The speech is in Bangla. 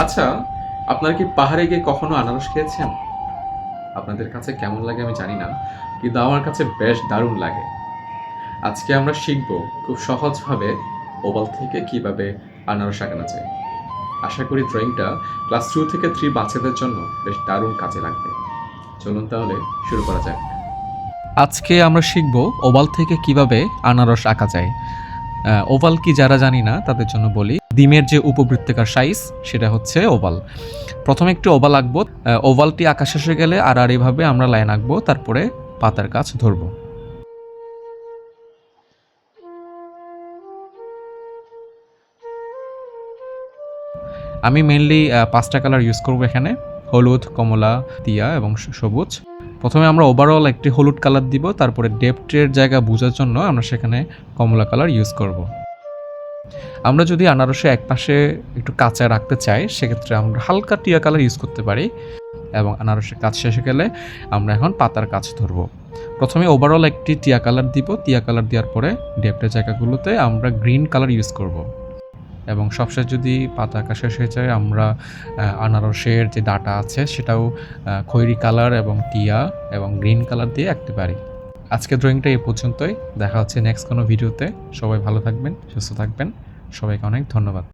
আচ্ছা, আপনারা কি পাহাড়ে গিয়ে কখনো আনারস খেয়েছেন? আপনাদের কাছে কেমন লাগে আমি জানি না, কিন্তু আমার কাছে বেশ দারুণ লাগে। আজকে আমরা শিখব খুব সহজভাবে ওভাল থেকে কিভাবে আনারস আঁকানো যায়। আশা করি ড্রয়িংটা ক্লাস 2 থেকে 3 বাচ্চাদের জন্য বেশ দারুণ কাজে লাগবে। চলুন তাহলে শুরু করা যাক। আজকে আমরা শিখব ওভাল থেকে কিভাবে আনারস আঁকা যায়। ওভাল কি যারা জানি না তাদের জন্য বলি, ডিমের যে উপবৃত্তাকার সাইজ সেটা হচ্ছে ওভাল। প্রথমে একটু ওভাল আঁকবো। ওভালটি আঁকা শেষ হয়ে গেলে আর এইভাবে আমরা লাইন আঁকবো, তারপরে পাতার কাছ ধরবো। আমি মেনলি 5টা কালার ইউজ করব এখানে: হলুদ, কমলা, টিয়া এবং সবুজ। প্রথমে আমরা ওভারঅল একটি হলুদ কালার দিব, তারপরে ডেপ্থের জায়গা বোঝার জন্য আমরা সেখানে কমলা কালার ইউজ করব। আমরা যদি আনারসে একপাশে একটু কাঁচা রাখতে চাই, সেক্ষেত্রে আমরা হালকা টিয়া কালার ইউজ করতে পারি। এবং আনারসের কাজ শেষে গেলে আমরা এখন পাতার কাজ ধরবো। প্রথমে ওভারঅল একটি টিয়া কালার দিব। টিয়া কালার দেওয়ার পরে ডেপ্থের জায়গাগুলোতে আমরা গ্রিন কালার ইউজ করব। এবং সবশেষ যদি পাতা আঁকা শেষ হয়ে যায়, আমরা আনারসের যে ডাটা আছে সেটাও খয়েরি কালার এবং টিয়া এবং গ্রিন কালার দিয়ে আঁকতে পারি। আজকে ড্রয়িংটা এই পর্যন্তই। দেখা হচ্ছে নেক্সট কোনো ভিডিওতে। সবাই ভালো থাকবেন, সুস্থ থাকবেন। সবাইকে অনেক ধন্যবাদ।